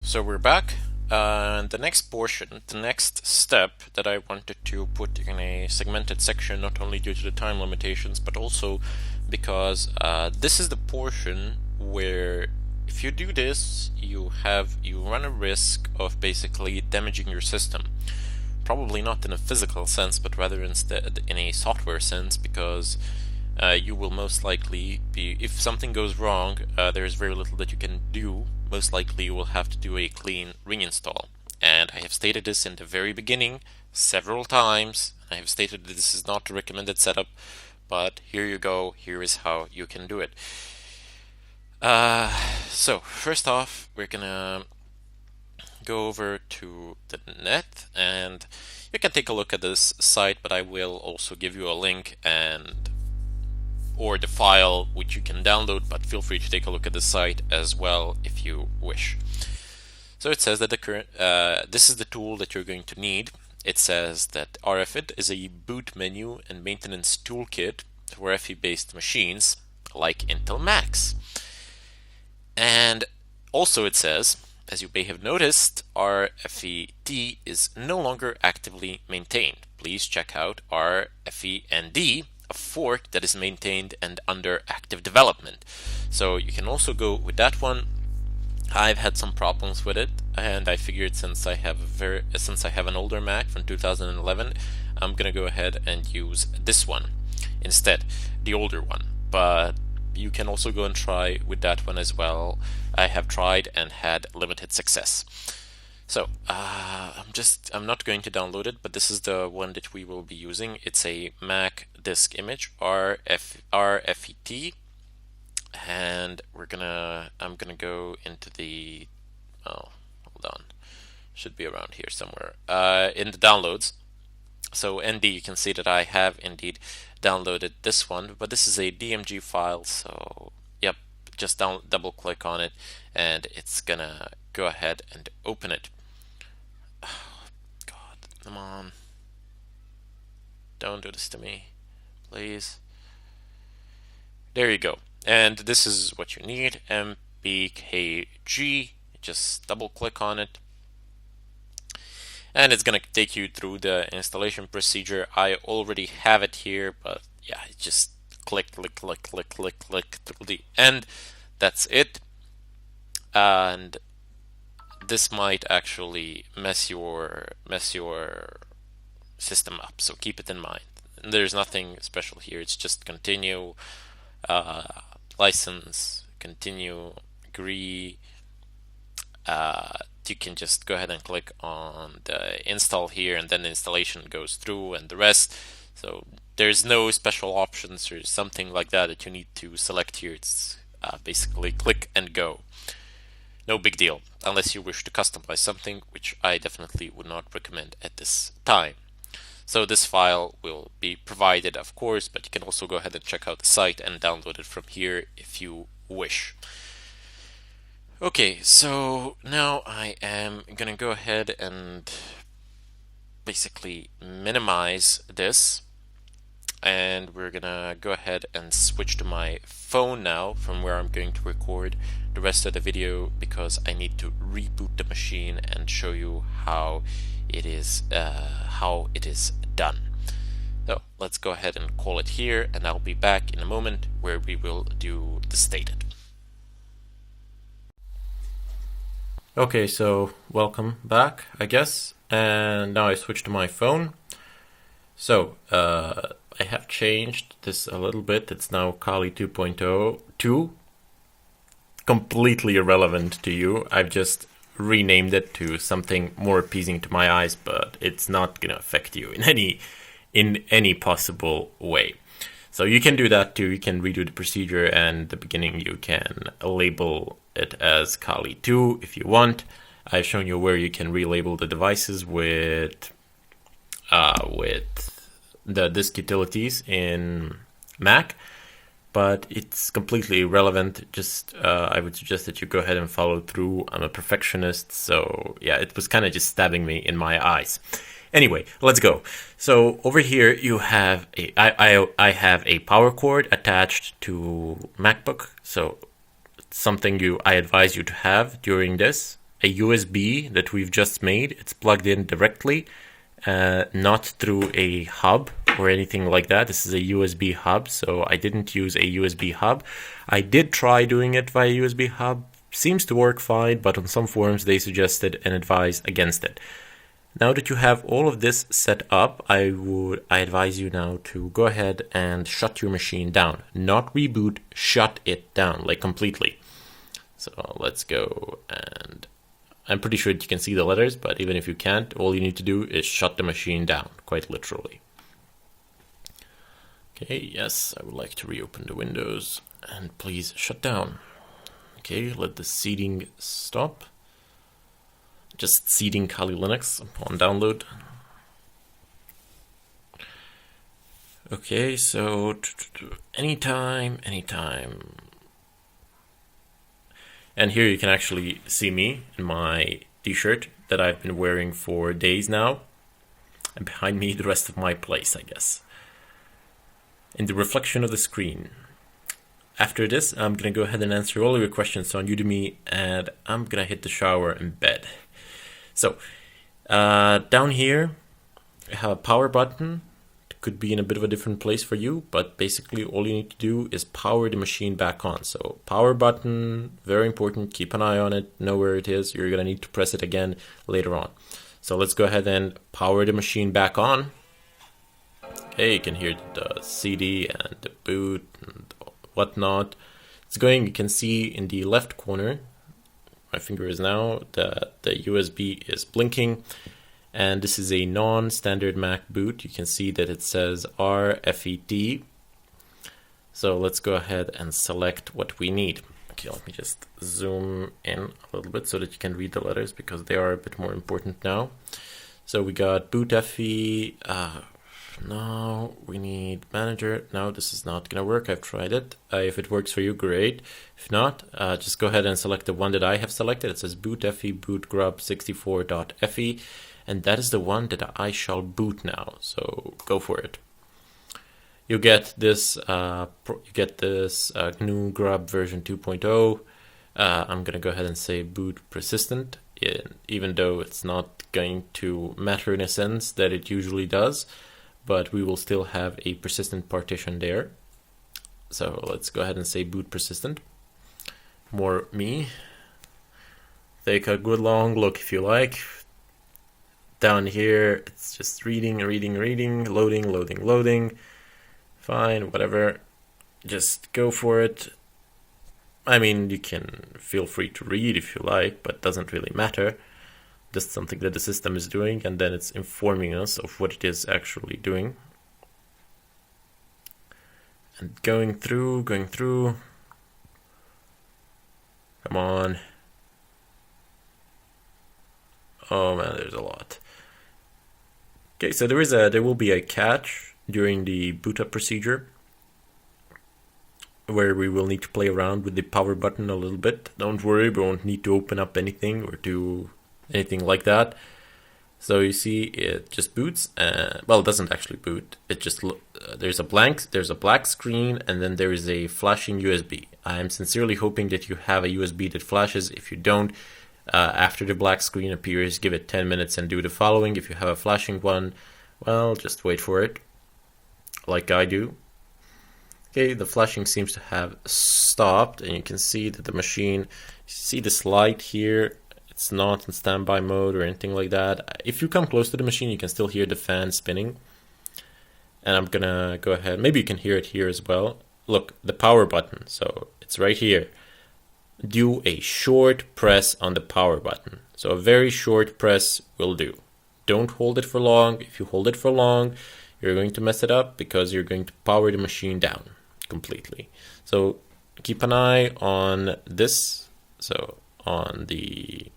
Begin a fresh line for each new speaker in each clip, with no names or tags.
So we're back. The next portion, the next step that I wanted to put in a segmented section, not only due to the time limitations, but also because this is the portion where if you do this, you run a risk of basically damaging your system. Probably not in a physical sense, but rather instead in a software sense, because you will most likely be, if something goes wrong, there's very little that you can do. Most likely you will have to do a clean reinstall. And I have stated this in the very beginning several times. I have stated that this is not a recommended setup, but here you go. Here is how you can do it. So first off, we're gonna go over to the net, and you can take a look at this site, but I will also give you a link or the file which you can download, but feel free to take a look at the site as well if you wish. So it says that this is the tool that you're going to need. It says that RFID is a boot menu and maintenance toolkit for RFID-based machines like Intel Macs. And also it says, as you may have noticed, RFID is no longer actively maintained. Please check out RFID, a fork that is maintained and under active development. So you can also go with that one. I've had some problems with it, and I figured since I have an older Mac from 2011, I'm gonna go ahead and use this one instead, the older one. But you can also go and try with that one as well. I have tried and had limited success. So I'm not going to download it, but this is the one that we will be using. It's a Mac disk image, RFID, and I'm gonna go into the, hold on, should be around here somewhere, in the downloads. So ND, you can see that I have indeed downloaded this one, but this is a DMG file, so yep, just double click on it and it's gonna go ahead and open it. Oh, God, come on. Don't do this to me, please. There you go. And this is what you need, MBKG. Just double click on it. And it's gonna take you through the installation procedure. I already have it here, but yeah, just click through the end. That's it. And this might actually mess your system up, so keep it in mind. And there's nothing special here. It's just continue, license, continue, agree. You can just go ahead and click on the install here, and then the installation goes through and the rest. So there's no special options or something like that you need to select here. It's basically click and go. No big deal, unless you wish to customize something, which I definitely would not recommend at this time. So this file will be provided, of course, but you can also go ahead and check out the site and download it from here if you wish. Okay, so now I am gonna go ahead and basically minimize this, and we're gonna go ahead and switch to my phone now, from where I'm going to record the rest of the video, because I need to reboot the machine and show you how it is done. So let's go ahead and call it here, and I'll be back in a moment where we will do the stated. Okay, so welcome back, I guess, and now I switch to my phone. So I have changed this a little bit. It's now Kali 2.02. Completely irrelevant to you. I've just renamed it to something more appeasing to my eyes, but it's not gonna affect you in any possible way. So you can do that too. You can redo the procedure, and at the beginning you can label it as Kali 2 if you want. I've shown you where you can relabel the devices with the disk utilities in Mac, but it's completely irrelevant. Just I would suggest that you go ahead and follow through. I'm a perfectionist, so yeah, it was kind of just stabbing me in my eyes. Anyway, let's go. So over here you have I have a power cord attached to MacBook. So something I advise you to have during this. a USB that we've just made. It's plugged in directly, not through a hub or anything like that. This is a USB hub, so I didn't use a USB hub. I did try doing it via USB hub. Seems to work fine, but on some forums they suggested and advised against it. Now that you have all of this set up, I advise you now to go ahead and shut your machine down. Not reboot, shut it down, like completely. So let's go, and I'm pretty sure you can see the letters, but even if you can't, all you need to do is shut the machine down, quite literally. Okay, yes, I would like to reopen the windows, and please shut down. Okay, let the seeding stop. Just seeding Kali Linux upon download. Okay, so anytime. And here you can actually see me in my t-shirt that I've been wearing for days now. And behind me, the rest of my place, I guess. In the reflection of the screen. After this, I'm going to go ahead and answer all of your questions on Udemy, and I'm going to hit the shower and bed. So, down here, I have a power button. It could be in a bit of a different place for you, but basically all you need to do is power the machine back on. So, power button, very important. Keep an eye on it. Know where it is. You're going to need to press it again later on. So, let's go ahead and power the machine back on. Okay, you can hear the CD and the boot and whatnot. It's going, you can see in the left corner, my finger is now, the USB is blinking, and this is a non-standard Mac boot. You can see that it says RFED. So let's go ahead and select what we need. Okay, let me just zoom in a little bit so that you can read the letters, because they are a bit more important now. So we got boot FE. Now we need manager. No, this is not gonna work. I've tried it. If it works for you, great. If not, just go ahead and select the one that I have selected. It says boot FE boot grub 64.fe, and that is the one that I shall boot now. So go for it. You get this. GNU grub version 2.0. I'm gonna go ahead and say boot persistent, even though it's not going to matter in a sense that it usually does. But we will still have a persistent partition there. So let's go ahead and say boot persistent. More me. Take a good long look if you like. Down here, it's just reading, loading. Fine, whatever. Just go for it. I mean, you can feel free to read if you like, but it doesn't really matter. Just something that the system is doing, and then it's informing us of what it is actually doing. And going through. Come on. Oh man, there's a lot. Okay, so there will be a catch during the boot up procedure, where we will need to play around with the power button a little bit. Don't worry, we won't need to open up anything or do anything like that. So you see it just boots, well, it doesn't actually boot. It just there's a black screen, and then there is a flashing USB. I'm sincerely hoping that you have a USB that flashes. If you don't, after the black screen appears, give it 10 minutes and do the following. If you have a flashing one, well, just wait for it, like I do. Okay, the flashing seems to have stopped, and you can see that the machine, see this light here, it's not in standby mode or anything like that. If you come close to the machine, you can still hear the fan spinning. And I'm gonna go ahead, maybe you can hear it here as well. Look, the power button, so it's right here. Do a short press on the power button. So a very short press will do. Don't hold it for long. If you hold it for long, you're going to mess it up, because you're going to power the machine down completely. So keep an eye on this. So on the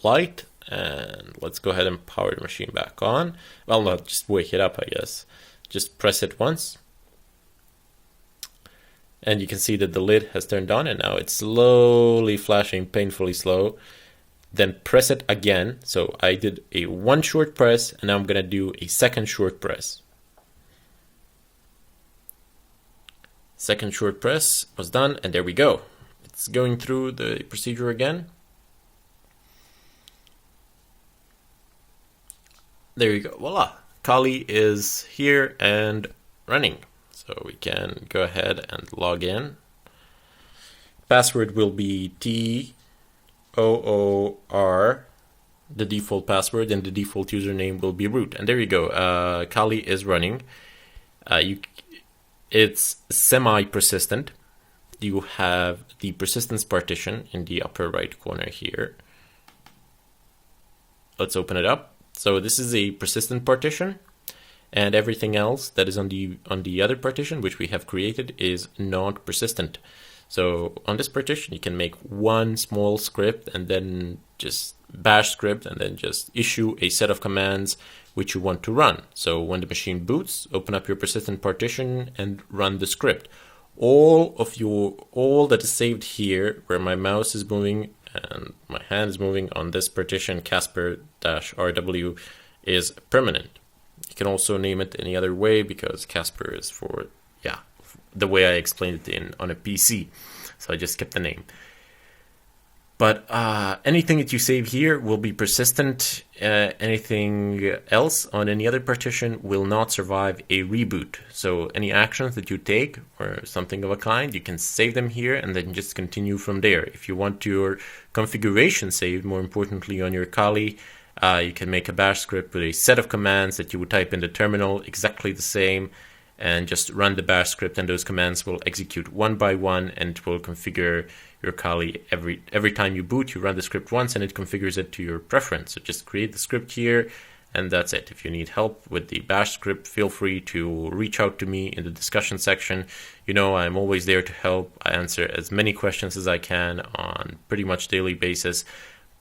light, and let's go ahead and power the machine back on. Well, not just wake it up, I guess. Just press it once, and you can see that the lid has turned on, and now it's slowly flashing, painfully slow. Then press it again. So I did a one short press, and now I'm gonna do a second short press. Second short press was done, and there we go. It's going through the procedure again. There you go. Voila. Kali is here and running. So we can go ahead and log in. Password will be TOOR, the default password, and the default username will be root. And there you go. Kali is running. It's semi-persistent. You have the persistence partition in the upper right corner here. Let's open it up. So this is a persistent partition, and everything else that is on the other partition, which we have created, is not persistent. So on this partition, you can make one small script and then just bash script and then just issue a set of commands which you want to run. So when the machine boots, open up your persistent partition and run the script. All that is saved here, where my mouse is moving and my hand is moving on this partition, Casper-RW, is permanent. You can also name it any other way, because Casper is for, the way I explained it on a PC. So I just kept the name. But anything that you save here will be persistent. Anything else on any other partition will not survive a reboot. So any actions that you take or something of a kind, you can save them here and then just continue from there. If you want your configuration saved, more importantly on your Kali, you can make a bash script with a set of commands that you would type in the terminal, exactly the same, and just run the bash script, and those commands will execute one by one, and it will configure your Kali every time you boot. You run the script once and it configures it to your preference. So just create the script here, and that's it. If you need help with the bash script, feel free to reach out to me in the discussion section. I'm always there to help. I answer as many questions as I can on pretty much daily basis.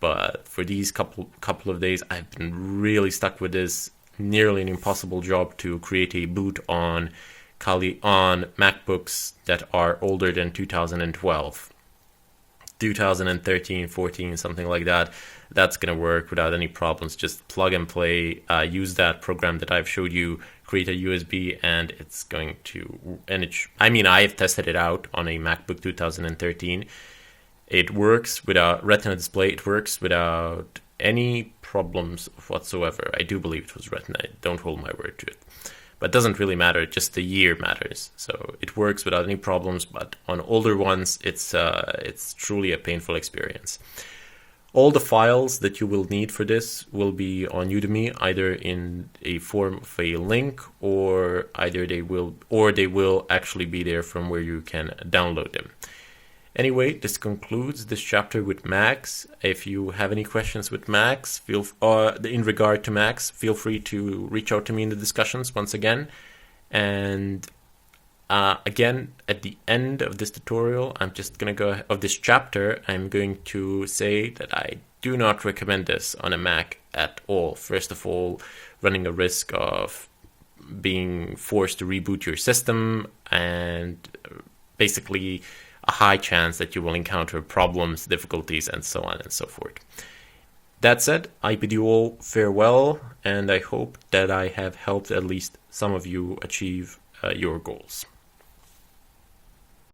But for these couple of days, I've been really stuck with this nearly an impossible job to create a boot on Kali on MacBooks that are older than 2012. 2013, 14, something like that. That's going to work without any problems. Just plug and play, use that program that I've showed you, create a USB, and it's going to, I've tested it out on a MacBook 2013. It works without Retina display. It works without any problems whatsoever. I do believe it was Retina. Don't hold my word to it. But it doesn't really matter, just the year matters. So it works without any problems, but on older ones, it's truly a painful experience. All the files that you will need for this will be on Udemy, either in a form of a link, or they will actually be there from where you can download them. Anyway, this concludes this chapter with Macs. If you have any questions with Macs, in regard to Macs, feel free to reach out to me in the discussions once again. And again, at the end of this tutorial, I'm going to say that I do not recommend this on a Mac at all. First of all, running a risk of being forced to reboot your system, and basically a high chance that you will encounter problems, difficulties, and so on and so forth. That said, I bid you all farewell, and I hope that I have helped at least some of you achieve your goals.